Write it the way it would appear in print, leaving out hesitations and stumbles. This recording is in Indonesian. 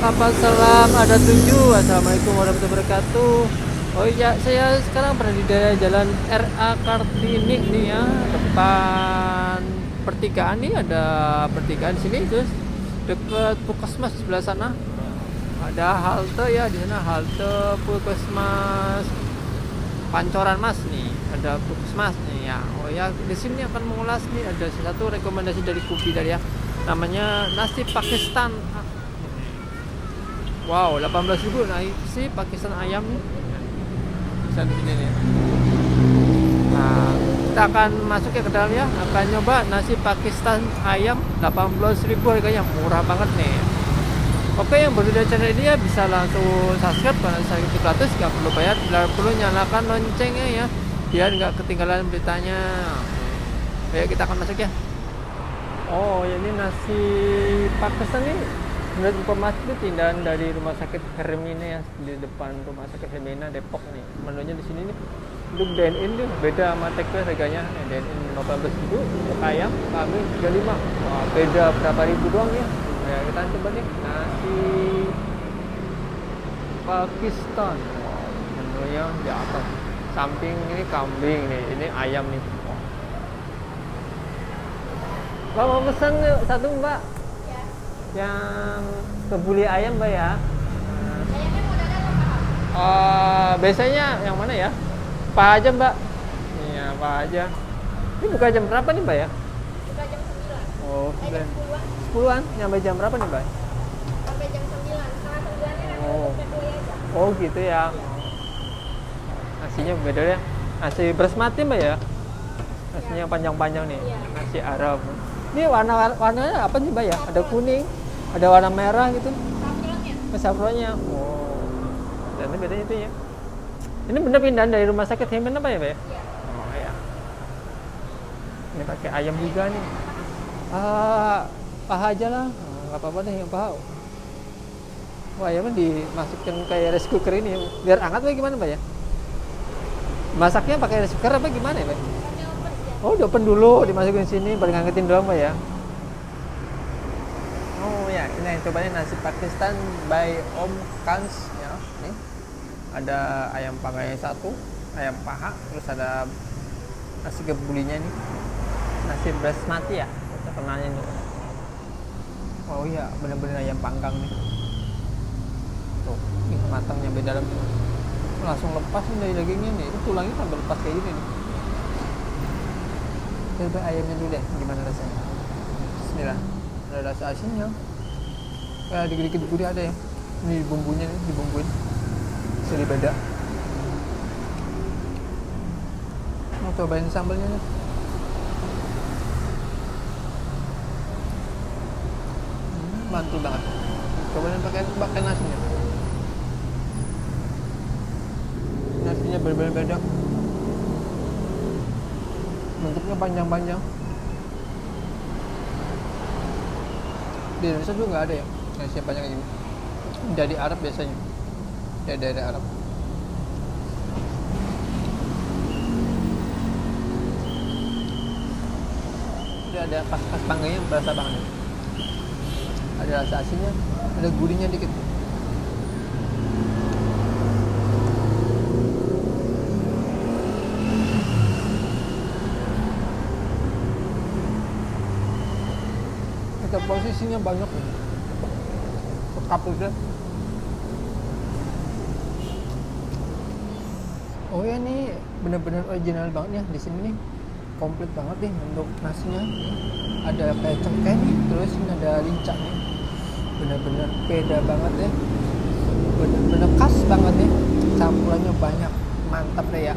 kapal selam ada 7. Assalamualaikum warahmatullahi wabarakatuh. Oh iya, saya sekarang berada di daerah Jalan RA Kartini nih ya, depan pertigaan nih, ada pertigaan sini, terus dekat Puskesmas sebelah sana. Ada halte ya, di sana halte Puskesmas Pancoran Mas nih, ada Puskesmas nih ya. Oh ya, di sini akan mengulas nih, ada satu rekomendasi dari Kupi dari ya, namanya nasi Pakistan. Wow, 18.000 nasi Pakistan ayam nih. Bisa di sini nih. Nah, kita akan masuk ya ke dalam ya, akan nyoba nasi Pakistan ayam 18.000 harganya, murah banget nih. Oke, yang baru dari channel ini ya bisa langsung subscribe karena saya gratis, nggak perlu bayar, tidak perlu nyalakan loncengnya ya, biar nggak ketinggalan beritanya. Oke, kita akan masuk ya. Oh, ini nasi Pakistan ini menurut informasi itu tindakan dari Rumah Sakit Hermina ya, di depan Rumah Sakit Hermina Depok nih. Menunya di sini nih. Untuk DNI ini beda sama Tekles harganya. DNI 15.000, untuk ayam kami 35. Wah, beda berapa ribu doang ya. Ya, kita coba nih nasi Pakistan. Wow, menunya di atas. Samping ini kambing nih, ini ayam nih. Mbak mau pesan satu Mbak? Ya. Yang kebuli ayam Mbak ya. Ayamnya mau dadar apa? Biasanya yang mana ya? Apa aja Mbak? Iya, apa aja. Ini buka jam berapa nih Mbak ya? Buka jam 9. Oh, Jam 10-an. 10-an. Nyampe jam berapa nih Mbak? Sampai jam 9. Setengah 9-nya nanti Oh. untuk takeaway aja. Oh gitu ya. Nasinya beda ya. Nasi basmati Mbak ya? Nasinya yang panjang-panjang nih. Iya. Nasi Arab. Ini warnanya apa nih Mbak ya? Ada kuning, ada warna merah gitu. Saffronnya. Saffronnya. Oh. Dan ini bedanya itu ya. Ini bener pindahan dari Rumah Sakit Hermina apa ya Mbak ya? Iya. Oh ya. Ini pakai ayam juga nih. Paha aja lah. Nggak apa-apa deh yang paha. Wah, ayamnya dimasukkan kayak rice cooker ini. Biar hangat apa gimana Mbak ya? Masaknya pakai rice cooker apa gimana ya Mbak? Pakai oven ya. Oh, di open dulu, dimasukin sini, baru ngangetin doang Mbak ya. Oh ya, ini yang cobanya nasi Pakistan by Om Kans ya. Nih. Ada ayam panggang satu, ayam paha, terus ada nasi kebulinya nih. Nasi basmati ya, kita kenalnya nih. Oh iya, bener-bener ayam panggang nih. Tuh, nih matangnya beda dalam nih. Langsung lepas nih dari dagingnya nih. Itu tulangnya sampai lepas kayak gini nih. Coba ayamnya dulu deh, gimana rasanya. Bismillah. Ada rasa asinnya. Kayak dikit-dikit gurih ada ya. Ini bumbunya nih, dibumbuin. Jadi beda. Mau cobain sambalnya nih. Mantul banget. Cobain pakai nasinya. Nasinya berbeda beda. Bentuknya panjang-panjang. Di Indonesia juga nggak ada ya nasi yang panjang ini. Dari Arab biasanya. Ya dari Arab. Ini ada pas-pas panggangnya berasa banget. Ada rasa asinnya, ada gurihnya dikit. Kita posisinya banyak nih. Lengkap udah. Oh ya, nih benar-benar original banget ya di sini nih, komplit banget nih untuk nasinya. Ada kayak cengkeh nih, terus ini ada lincah nih, benar-benar beda banget ya, benar-benar khas banget nih, campurannya banyak, mantap deh ya.